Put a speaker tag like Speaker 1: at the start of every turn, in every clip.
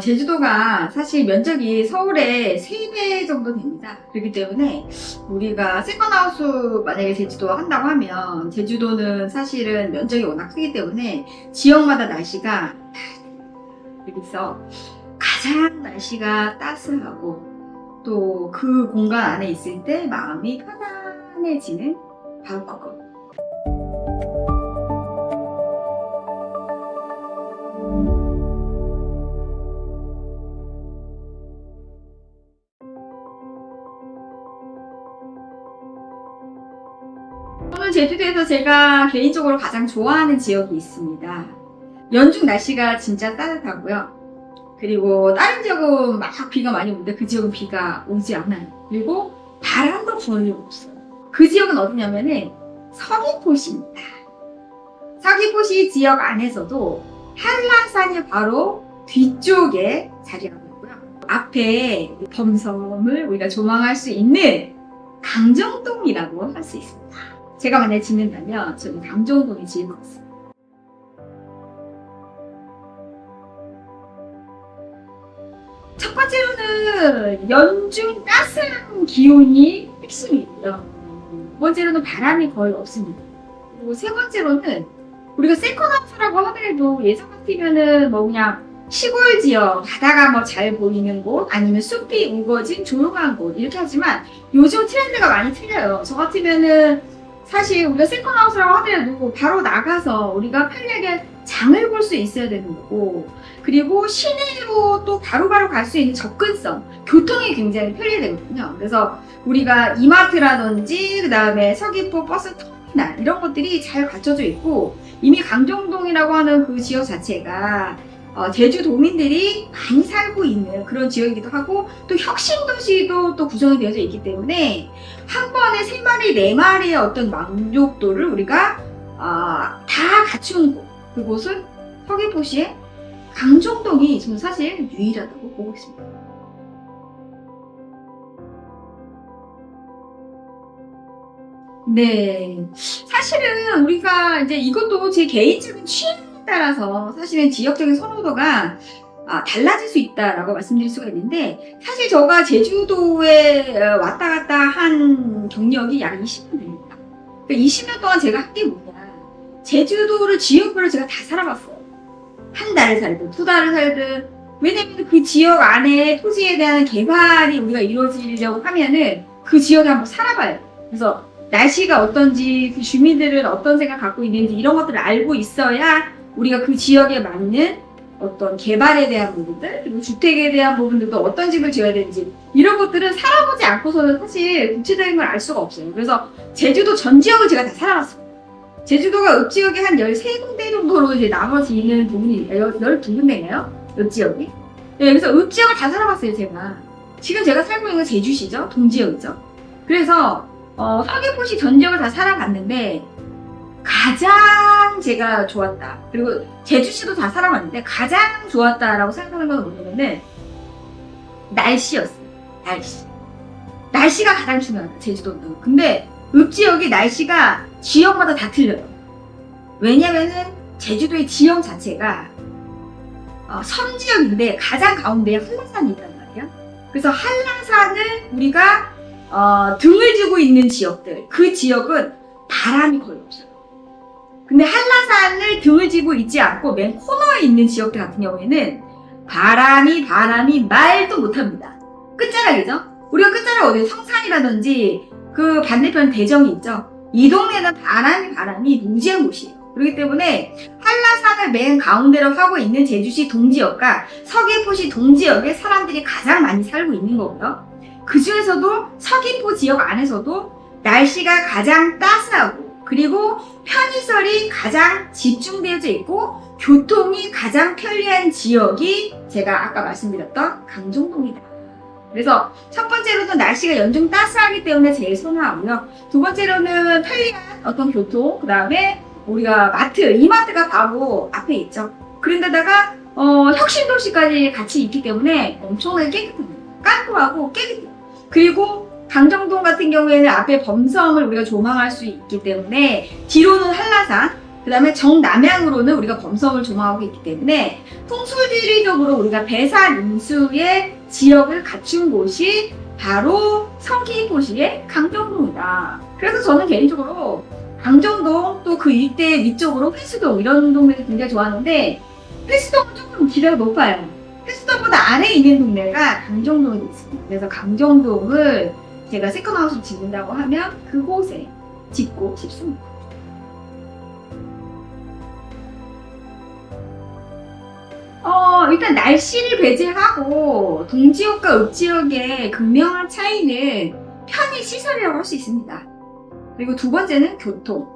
Speaker 1: 제주도가 사실 면적이 서울의 3배 정도 됩니다. 그렇기 때문에 우리가 세컨하우스 만약에 제주도 한다고 하면 제주도는 사실은 면적이 워낙 크기 때문에 지역마다 날씨가 그래서 가장 날씨가 따스하고 또 그 공간 안에 있을 때 마음이 편안해지는 바로 그거. 저는 제주도에서 제가 개인적으로 가장 좋아하는 지역이 있습니다. 연중 날씨가 진짜 따뜻하고요. 그리고 다른 지역은 막 비가 많이 오는데 그 지역은 비가 오지 않아요. 그리고 바람도 부는 일 없어요. 그 지역은 어디냐면은 서귀포시입니다. 서귀포시 지역 안에서도 한라산이 바로 뒤쪽에 자리하고 있고요. 앞에 범섬을 우리가 조망할 수 있는 강정동이라고 할 수 있습니다. 제가 만약에 짓는다면 저는 강정동에 지을 것 같습니다. 첫 번째로는 연중 따스한 기온이 핵심이고요. 두 번째로는 바람이 거의 없습니다. 그리고 세 번째로는 우리가 세컨하우스라고 하더라도 예전 같으면은 뭐 그냥 시골 지역, 바다가 뭐 잘 보이는 곳, 아니면 숲이 우거진 조용한 곳 이렇게 하지만 요즘 트렌드가 많이 틀려요. 저 같으면은 사실 우리가 세컨하우스라고 하더라도 바로 나가서 우리가 편리하게 장을 볼 수 있어야 되는 거고, 그리고 시내로 또 바로바로 갈 수 있는 접근성, 교통이 굉장히 편리되거든요. 그래서 우리가 이마트라든지 그 다음에 서귀포 버스 터미널 이런 것들이 잘 갖춰져 있고, 이미 강정동이라고 하는 그 지역 자체가 제주도민들이 많이 살고 있는 그런 지역이기도 하고, 또 혁신도시도 또 구성이 되어져 있기 때문에 한 번에 3마리, 4마리의 어떤 만족도를 우리가 다 갖춘 곳, 그곳은 서귀포시의 강정동이 저는 사실 유일하다고 보고 있습니다. 네, 사실은 우리가 이제 이것도 제 개인적인 취향에 따라서 사실은 지역적인 선호도가 달라질 수 있다라고 말씀드릴 수가 있는데, 사실 제가 제주도에 왔다 갔다 한 경력이 약 20년 됩니다. 그러니까 20년 동안 제가 한 게 뭐냐, 제주도를 지역별로 제가 다 살아봤어요. 한 달을 살든 2달을 살든. 왜냐면 그 지역 안에 토지에 대한 개발이 우리가 이루어지려고 하면은 그 지역에 한번 살아봐야 돼요. 그래서 날씨가 어떤지, 그 주민들은 어떤 생각 갖고 있는지 이런 것들을 알고 있어야 우리가 그 지역에 맞는 어떤 개발에 대한 부분들, 그리고 주택에 대한 부분들도 어떤 집을 지어야 되는지 이런 것들은 살아보지 않고서는 사실 구체적인 걸 알 수가 없어요. 그래서 제주도 전 지역을 제가 다 살아봤어요. 제주도가 읍지역이 한 13군데 정도로 이제 나머지 있는 부분이 12군데인가요? 읍지역이? 네, 그래서 읍지역을 다 살아봤어요, 제가. 지금 제가 살고 있는 건 제주시죠? 동지역이죠. 그래서 서귀포시 전 지역을 다 살아봤는데 가장 제가 좋았다. 그리고 제주시도 다 살아봤는데 가장 좋았다라고 생각하는 건 뭐냐면은 날씨였어요. 날씨가 가장 중요하다, 제주도는. 근데 읍지역이 날씨가 지역마다 다 틀려요. 왜냐면은 제주도의 지형 자체가 섬지역인데 가장 가운데에 한라산이 있단 말이에요. 그래서 한라산을 우리가 등을 지고 있는 지역들, 그 지역은 바람이 거의 없어요. 근데 한라산을 등을 지고 있지 않고 맨 코너에 있는 지역들 같은 경우에는 바람이 말도 못합니다. 끝자락이죠. 우리가 끝자락 어디 성산이라든지 그 반대편 대정이 있죠. 이 동네는 바람이 무지한 곳이에요. 그렇기 때문에 한라산을 맨 가운데로 하고 있는 제주시 동지역과 서귀포시 동지역에 사람들이 가장 많이 살고 있는 거고요. 그 중에서도 서귀포 지역 안에서도 날씨가 가장 따스하고, 그리고 편의시설이 가장 집중되어져 있고 교통이 가장 편리한 지역이 제가 아까 말씀드렸던 강정동이다. 그래서 첫 번째로는 날씨가 연중 따스하기 때문에 제일 선호하고요. 두 번째로는 편리한 어떤 교통, 그 다음에 우리가 이마트가 바로 앞에 있죠. 그런데다가 혁신도시까지 같이 있기 때문에 엄청나게 깨끗합니다. 깔끔하고 깨끗해요. 그리고 강정동 같은 경우에는 앞에 범섬을 우리가 조망할 수 있기 때문에 뒤로는 한라산, 그 다음에 정남향으로는 우리가 범섬을 조망하고 있기 때문에 풍수지리적으로 우리가 배산 인수의 지역을 갖춘 곳이 바로 성기포시의 강정동이다. 그래서 저는 개인적으로 강정동 또 그 일대 위쪽으로 회수동 이런 동네를 굉장히 좋아하는데 회수동은 조금 기대가 높아요. 회수동보다 아래에 있는 동네가 강정동이 있습니다. 그래서 강정동을 제가 세컨하우스를 짓는다고 하면 그곳에 짓고 싶습니다. 일단 날씨를 배제하고 동지역과 읍지역의 극명한 차이는 편의시설이라고 할 수 있습니다. 그리고 두 번째는 교통.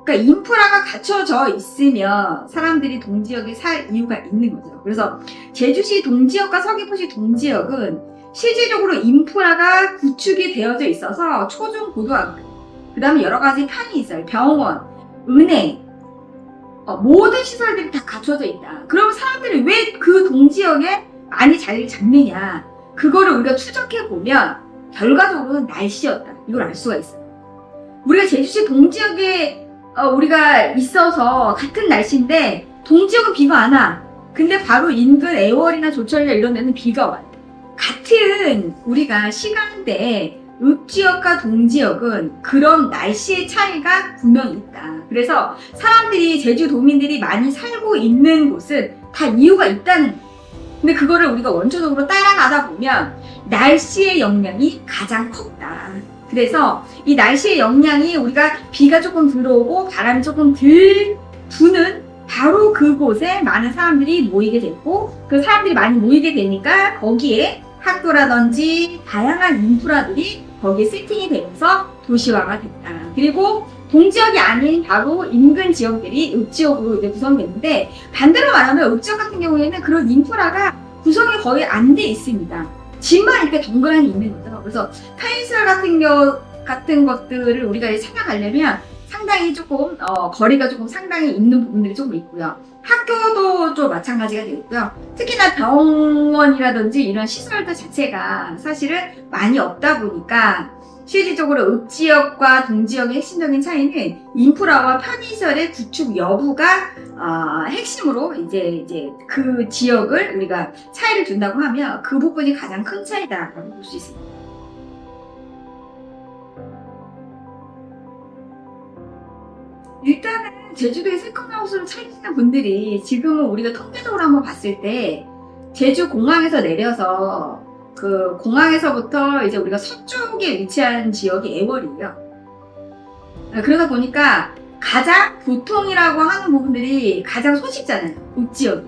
Speaker 1: 그러니까 인프라가 갖춰져 있으면 사람들이 동지역에 살 이유가 있는 거죠. 그래서 제주시 동지역과 서귀포시 동지역은 실질적으로 인프라가 구축이 되어져 있어서 초중 고등학교, 그 다음에 여러 가지 편의시설, 병원, 은행, 모든 시설들이 다 갖춰져 있다. 그러면 사람들이 왜 그 동지역에 많이 자리를 잡느냐. 그거를 우리가 추적해보면 결과적으로는 날씨였다. 이걸 알 수가 있어요. 우리가 제주시 동지역에 우리가 있어서 같은 날씨인데 동지역은 비가 안 와. 근데 바로 인근 애월이나 조천이나 이런 데는 비가 와요. 같은 우리가 시간대에 읍지역과 동지역은 그런 날씨의 차이가 분명히 있다. 그래서 사람들이 제주도민들이 많이 살고 있는 곳은 다 이유가 있다는 거예요. 근데 그거를 우리가 원초적으로 따라가다 보면 날씨의 영향이 가장 컸다. 그래서 이 날씨의 영향이 우리가 비가 조금 들어오고 바람이 조금 덜 부는 바로 그곳에 많은 사람들이 모이게 됐고 그 사람들이 많이 모이게 되니까 거기에 학교라든지 다양한 인프라들이 거기에 세팅이 되면서 도시화가 됐다. 그리고 동지역이 아닌 바로 인근 지역들이 읍지역으로 이제 구성됐는데 반대로 말하면 읍지역 같은 경우에는 그런 인프라가 구성이 거의 안 돼 있습니다. 집만 이렇게 덩그러니 있는 거죠. 그래서 편의시설 같은 것들을 우리가 생각하려면 상당히 조금 거리가 조금 상당히 있는 부분들이 조금 있고요. 학교도 좀 마찬가지가 되고요. 특히나 병원이라든지 이런 시설들 자체가 사실은 많이 없다 보니까 실질적으로 읍지역과 동지역의 핵심적인 차이는 인프라와 편의시설의 구축 여부가 핵심으로 이제 그 지역을 우리가 차이를 둔다고 하면 그 부분이 가장 큰 차이다라고 볼 수 있습니다. 일단은 제주도에 세컨하우스를 찾으시는 분들이 지금은 우리가 통계적으로 한번 봤을 때 제주 공항에서 내려서 그 공항에서부터 이제 우리가 서쪽에 위치한 지역이 애월이에요. 그러다 보니까 가장 교통이라고 하는 부분들이 가장 손쉽잖아요. 읍지역이.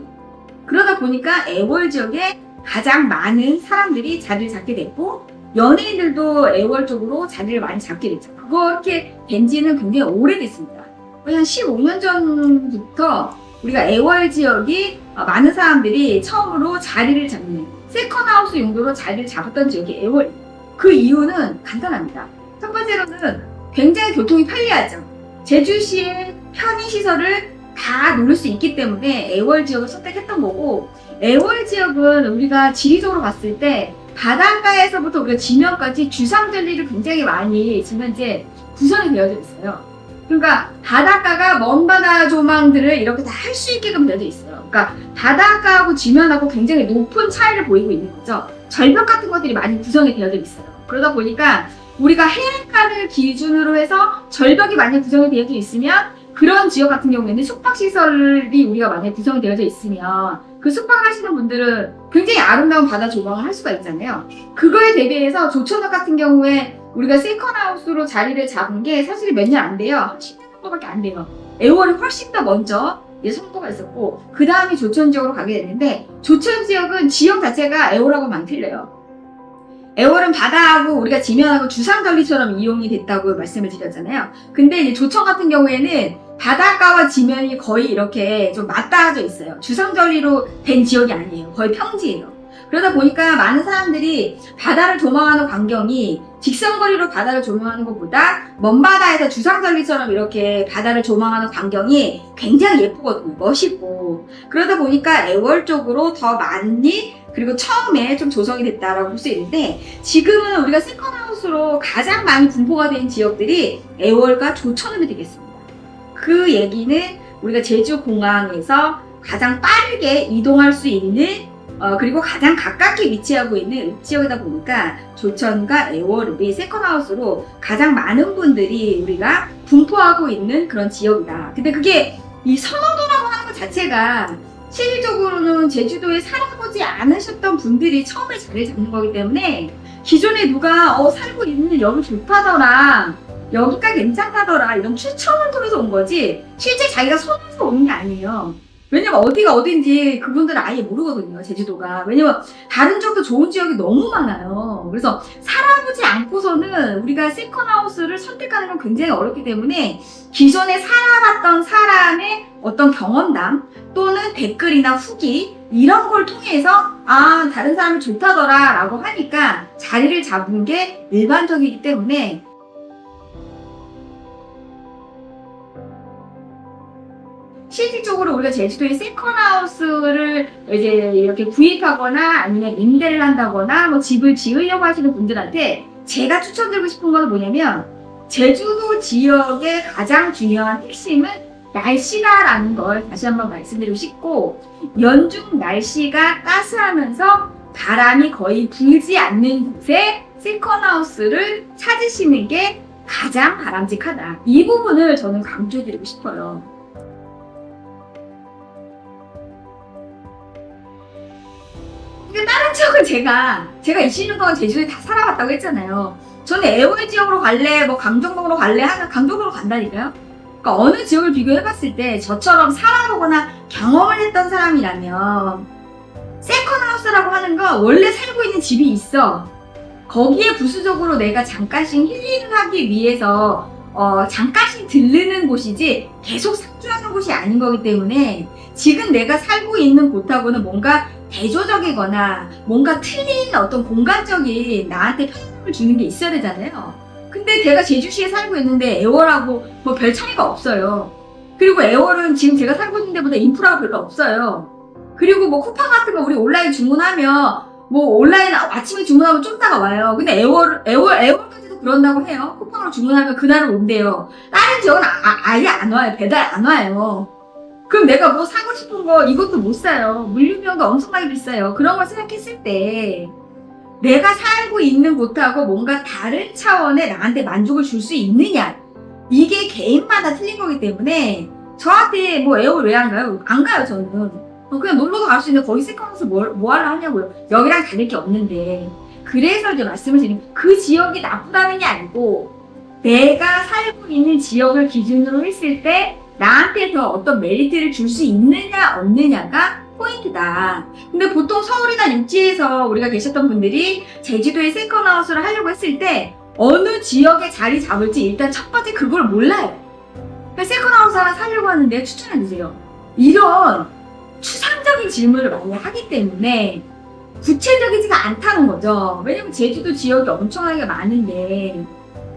Speaker 1: 그러다 보니까 애월 지역에 가장 많은 사람들이 자리를 잡게 됐고 연예인들도 애월 쪽으로 자리를 많이 잡게 됐죠. 그렇게 된 지는 굉장히 오래됐습니다. 한 15년 전부터 우리가 애월 지역이 많은 사람들이 처음으로 자리를 잡는 세컨하우스 용도로 자리를 잡았던 지역이 애월이에요. 그 이유는 간단합니다. 첫 번째로는 굉장히 교통이 편리하죠. 제주시의 편의시설을 다 누릴 수 있기 때문에 애월 지역을 선택했던 거고 애월 지역은 우리가 지리적으로 봤을 때 바닷가에서부터 우리가 지면까지 주상절리를 굉장히 많이 지금 현재 구성이 되어져 있어요. 그러니까 바닷가가 먼 바다 조망들을 이렇게 다 할 수 있게끔 되어져 있어요. 그러니까 바닷가하고 지면하고 굉장히 높은 차이를 보이고 있는 거죠. 절벽 같은 것들이 많이 구성이 되어져 있어요. 그러다 보니까 우리가 해안가를 기준으로 해서 절벽이 많이 구성이 되어져 있으면 그런 지역 같은 경우에는 숙박시설이 우리가 만약에 구성이 되어져 있으면 그 숙박하시는 분들은 굉장히 아름다운 바다 조망을 할 수가 있잖아요. 그거에 대비해서 조천역 같은 경우에 우리가 세컨하우스로 자리를 잡은 게 사실 몇 년 안 돼요. 10년 정도밖에 안 돼요. 애월이 훨씬 더 먼저 선거가 있었고 그 다음에 조천 지역으로 가게 됐는데 조천 지역은 지역 자체가 애월하고 많이 틀려요. 애월은 바다하고 우리가 지면하고 주상절리처럼 이용이 됐다고 말씀을 드렸잖아요. 근데 이제 조천 같은 경우에는 바닷가와 지면이 거의 이렇게 좀 맞닿아져 있어요. 주상절리로 된 지역이 아니에요. 거의 평지예요. 그러다 보니까 많은 사람들이 바다를 조망하는 광경이 직선거리로 바다를 조망하는 것보다 먼 바다에서 주상절리처럼 이렇게 바다를 조망하는 광경이 굉장히 예쁘거든요. 멋있고. 그러다 보니까 애월 쪽으로 더 많이 그리고 처음에 좀 조성이 됐다라고 볼 수 있는데 지금은 우리가 세컨하우스로 가장 많이 분포가 된 지역들이 애월과 조천읍이 되겠습니다. 그 얘기는 우리가 제주공항에서 가장 빠르게 이동할 수 있는 그리고 가장 가깝게 위치하고 있는 지역이다 보니까 조천과 애월읍이 세컨하우스로 가장 많은 분들이 우리가 분포하고 있는 그런 지역이다. 근데 그게 이 선호도라고 하는 것 자체가 실질적으로는 제주도에 살아보지 않으셨던 분들이 처음에 자리를 잡는 거기 때문에 기존에 누가 살고 있는 여기 좋다더라, 여기가 괜찮다더라 이런 추천을 통해서 온 거지 실제 자기가 선호해서 오는 게 아니에요. 왜냐면 어디가 어딘지 그분들은 아예 모르거든요, 제주도가. 왜냐면 다른 지역도 좋은 지역이 너무 많아요. 그래서 살아보지 않고서는 우리가 세컨하우스를 선택하는 건 굉장히 어렵기 때문에 기존에 살아봤던 사람의 어떤 경험담 또는 댓글이나 후기 이런 걸 통해서 다른 사람이 좋다더라 라고 하니까 자리를 잡은 게 일반적이기 때문에 실질적으로 우리가 제주도에 세컨하우스를 이제 이렇게 구입하거나 아니면 임대를 한다거나 뭐 집을 지으려고 하시는 분들한테 제가 추천드리고 싶은 건 뭐냐면 제주도 지역의 가장 중요한 핵심은 날씨다라는 걸 다시 한번 말씀드리고 싶고 연중 날씨가 따스하면서 바람이 거의 불지 않는 곳에 세컨하우스를 찾으시는 게 가장 바람직하다. 이 부분을 저는 강조해드리고 싶어요. 다른 지역은 제가 20년 동안 제주도에 다 살아봤다고 했잖아요. 저는 애월 지역으로 갈래, 뭐 강정동으로 갈래 하면 강정동으로 간다니까요. 그러니까 어느 지역을 비교해봤을 때 저처럼 살아보거나 경험을 했던 사람이라면 세컨하우스라고 하는 건 원래 살고 있는 집이 있어. 거기에 부수적으로 내가 잠깐씩 힐링을 하기 위해서 잠깐씩 들르는 곳이지 계속 상주하는 곳이 아닌 거기 때문에 지금 내가 살고 있는 곳하고는 뭔가 대조적이거나 뭔가 틀린 어떤 공간적인 나한테 편함을 주는 게 있어야 되잖아요. 근데 제가 제주시에 살고 있는데 애월하고 뭐 별 차이가 없어요. 그리고 애월은 지금 제가 살고 있는 데보다 인프라가 별로 없어요. 그리고 뭐 쿠팡 같은 거 우리 온라인 주문하면 뭐 온라인 아침에 주문하면 좀 있다가 와요. 근데 애월까지도 그런다고 해요. 쿠팡으로 주문하면 그날은 온대요. 다른 지역은 아예 안 와요. 배달 안 와요. 그럼 내가 뭐 사고 싶은 거 이것도 못 사요. 물류비용도 엄청나게 비싸요. 그런 걸 생각했을 때 내가 살고 있는 곳하고 뭔가 다른 차원의 나한테 만족을 줄 수 있느냐, 이게 개인마다 틀린 거기 때문에 저한테 뭐 애월 왜 안 가요? 안 가요. 저는 그냥 놀러도 갈 수 있는데 거기 세컨하우스 뭐 하러 하냐고요. 여기랑 다를 게 없는데. 그래서 이제 말씀을 드리면 그 지역이 나쁘다는 게 아니고 내가 살고 있는 지역을 기준으로 했을 때 나한테 더 어떤 메리트를 줄 수 있느냐 없느냐가 포인트다. 근데 보통 서울이나 육지에서 우리가 계셨던 분들이 제주도에 세컨하우스를 하려고 했을 때 어느 지역에 자리 잡을지 일단 첫 번째 그걸 몰라요. 세컨하우스 하나 사려고 하는데 추천해주세요. 이런 추상적인 질문을 많이 하기 때문에 구체적이지가 않다는 거죠. 왜냐면 제주도 지역이 엄청나게 많은데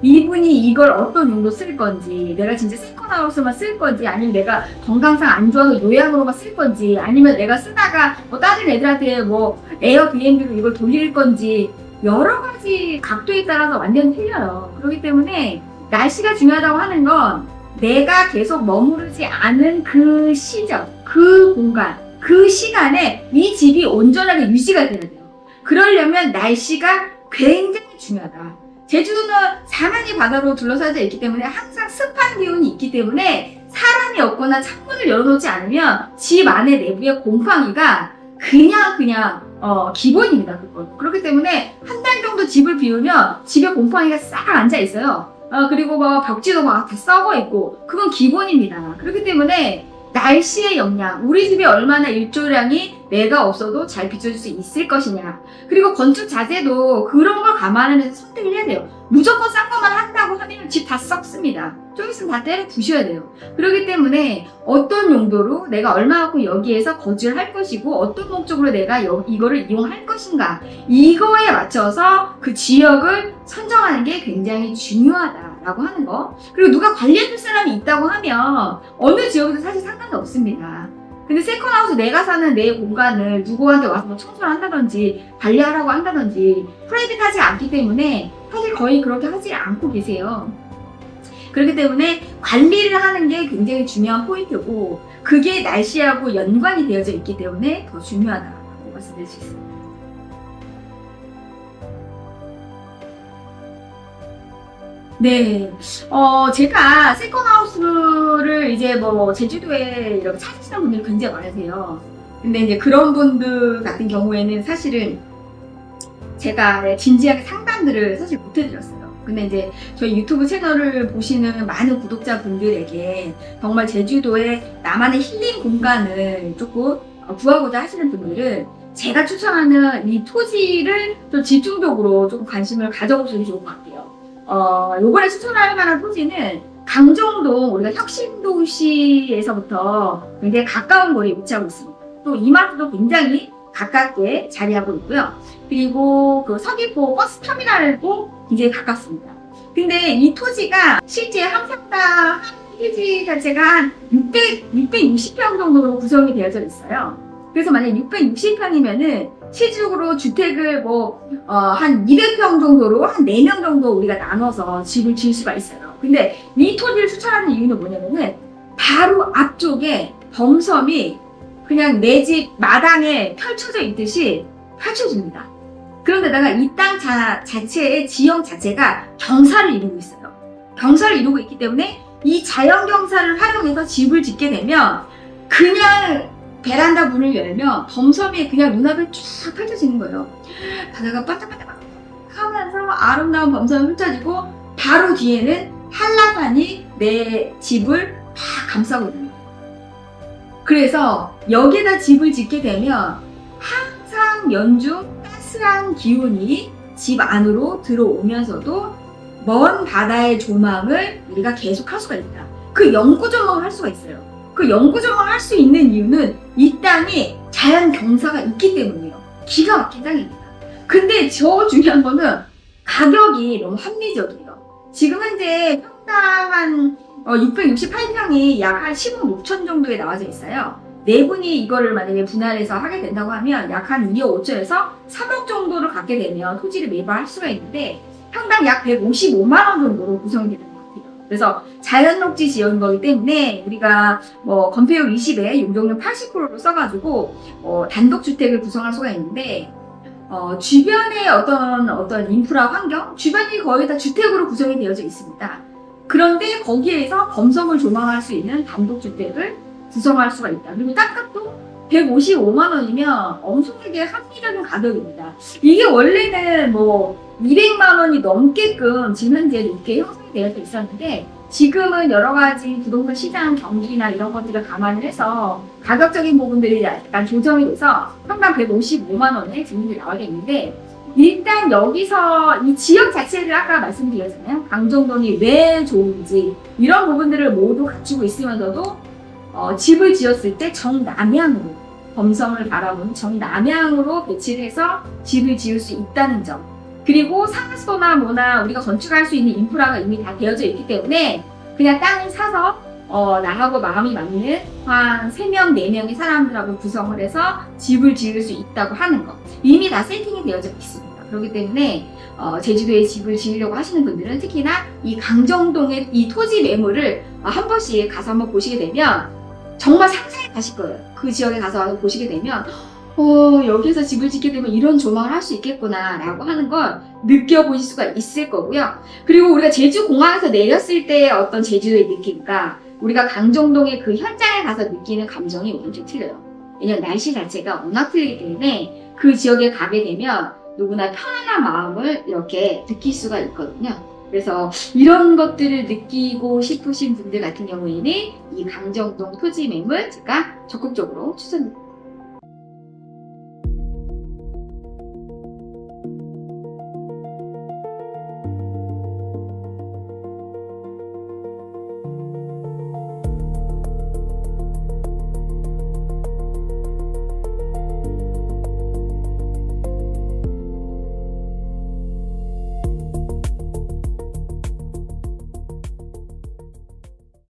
Speaker 1: 이분이 이걸 어떤 용도 쓸 건지, 내가 진짜 세컨하우스만 쓸 건지, 아니면 내가 건강상 안 좋아서 요양으로만 쓸 건지, 아니면 내가 쓰다가 뭐 다른 애들한테 뭐 에어비앤비로 이걸 돌릴 건지 여러 가지 각도에 따라서 완전히 틀려요. 그렇기 때문에 날씨가 중요하다고 하는 건 내가 계속 머무르지 않은 그 시점, 그 공간, 그 시간에 이 집이 온전하게 유지가 돼야 돼요. 그러려면 날씨가 굉장히 중요하다. 제주도는 사면이 바다로 둘러싸여 있기 때문에 항상 습한 기온이 있기 때문에 사람이 없거나 창문을 열어놓지 않으면 집 안에 내부의 곰팡이가 그냥 기본입니다. 그렇기 때문에 한 달 정도 집을 비우면 집에 곰팡이가 싹 앉아 있어요. 그리고 뭐 벽지도 막 다 썩어 있고 그건 기본입니다. 그렇기 때문에 날씨의 영향, 우리 집에 얼마나 일조량이 내가 없어도 잘 비춰줄 수 있을 것이냐. 그리고 건축 자재도 그런 걸 감안하면서 선택을 해야 돼요. 무조건 싼 것만 한다고 하면 집 다 썩습니다. 좀 있으면 다 때려 부셔야 돼요. 그렇기 때문에 어떤 용도로 내가 얼마 갖고 여기에서 거주를 할 것이고 어떤 목적으로 내가 이거를 이용할 것인가, 이거에 맞춰서 그 지역을 선정하는 게 굉장히 중요하다라고 하는 거. 그리고 누가 관리해줄 사람이 있다고 하면 어느 지역에도 사실 상관이 없습니다. 근데 세컨하우스 내가 사는 내 공간을 누구한테 와서 뭐 청소를 한다든지 관리하라고 한다든지 프라이빗하지 않기 때문에 사실 거의 그렇게 하지 않고 계세요. 그렇기 때문에 관리를 하는 게 굉장히 중요한 포인트고 그게 날씨하고 연관이 되어져 있기 때문에 더 중요하다고 말씀드릴 수 있습니다. 네, 제가 세컨하우스를 이제 뭐 제주도에 이렇게 찾으시는 분들이 굉장히 많으세요. 근데 이제 그런 분들 같은 경우에는 사실은 제가 진지하게 상담들을 사실 못 해드렸어요. 근데 이제 저희 유튜브 채널을 보시는 많은 구독자분들에게 정말 제주도에 나만의 힐링 공간을 조금 구하고자 하시는 분들은 제가 추천하는 이 토지를 좀 집중적으로 조금 관심을 가져보시면 좋을 것 같아요. 요번에 추천할 만한 토지는 강정동, 우리가 혁신도시에서부터 굉장히 가까운 거리에 위치하고 있습니다. 또 이마트도 굉장히 가깝게 자리하고 있고요. 그리고 그 서귀포 버스터미널도 굉장히 가깝습니다. 근데 이 토지가 실제 항상당 한 토지 자체가 한 660평 정도로 구성이 되어져 있어요. 그래서 만약에 660평이면은 실질적으로 주택을 한 200평 정도로 한 4명 정도 우리가 나눠서 집을 지을 수가 있어요. 근데 이 토지를 추천하는 이유는 뭐냐면은 바로 앞쪽에 범섬이 그냥 내 집 마당에 펼쳐져 있듯이 펼쳐집니다. 그런데다가 이 땅 자체의 지형 자체가 경사를 이루고 있어요. 경사를 이루고 있기 때문에 이 자연 경사를 활용해서 집을 짓게 되면 그냥 베란다 문을 열면 범섬이 그냥 눈앞에 쫙 펼쳐지는 거예요. 바다가 반짝반짝 하면서 아름다운 범섬이 펼쳐지고 바로 뒤에는 한라산이 내 집을 다 감싸고 있는 거예요. 그래서 여기다 집을 짓게 되면 항상 연중 따스한 기운이 집 안으로 들어오면서도 먼 바다의 조망을 우리가 계속 할 수가 있다. 그 영구 조망을 할 수가 있어요. 그 영구 조망을 할 수 있는 이유는 이 땅이 자연 경사가 있기 때문이에요. 기가 막힌 땅입니다. 근데 저 중요한 거는 가격이 너무 합리적이에요. 지금 현재 평당 한 668평이 약 한 15억 6천 정도에 나와져 있어요. 네 분이 이거를 만약에 분할해서 하게 된다고 하면 약 한 2억 5천에서 3억 정도를 갖게 되면 토지를 매입할 수가 있는데 평당 약 155만 원 정도로 구성이 되는 것 같아요. 그래서 자연녹지 지역인 거기 때문에 우리가 건폐율 20에 용적률 80%로 써가지고 단독주택을 구성할 수가 있는데 주변의 어떤 인프라 환경, 주변이 거의 다 주택으로 구성이 되어져 있습니다. 그런데 거기에서 범섬을 조망할 수 있는 단독주택을 구성할 수가 있다. 그리고 땅값도 155만 원이면 엄청나게 합리적인 가격입니다. 이게 원래는 200만 원이 넘게끔 지금 현재 높게 형성이 되어져 있었는데 지금은 여러 가지 부동산 시장 경기나 이런 것들을 감안을 해서 가격적인 부분들이 약간 조정이 돼서 평당 155만 원에 지금 나와 있는데 일단 여기서 이 지역 자체를 아까 말씀드렸잖아요. 강정동이 왜 좋은지 이런 부분들을 모두 갖추고 있으면서도 집을 지었을 때 정남향으로 범섬을 바라보는 정남향으로 배치를 해서 집을 지을 수 있다는 점, 그리고 상하수도나 뭐나 우리가 건축할 수 있는 인프라가 이미 다 되어져 있기 때문에 그냥 땅을 사서 나하고 마음이 맞는 한 3명, 4명의 사람들하고 구성을 해서 집을 지을 수 있다고 하는 것 이미 다 세팅이 되어져 있습니다. 그렇기 때문에 제주도에 집을 지으려고 하시는 분들은 특히나 이 강정동의 이 토지 매물을 한 번씩 가서 한번 보시게 되면 정말 상상이 가실 거예요. 그 지역에 가서 보시게 되면 여기서 집을 짓게 되면 이런 조망을 할 수 있겠구나 라고 하는 걸 느껴보실 수가 있을 거고요. 그리고 우리가 제주공항에서 내렸을 때 어떤 제주도의 느낌과 우리가 강정동의 그 현장에 가서 느끼는 감정이 완전 틀려요. 왜냐면 날씨 자체가 워낙 틀리기 때문에 그 지역에 가게 되면 누구나 편안한 마음을 이렇게 느낄 수가 있거든요. 그래서 이런 것들을 느끼고 싶으신 분들 같은 경우에는 이 강정동 토지 매물 제가 적극적으로 추천드립니다.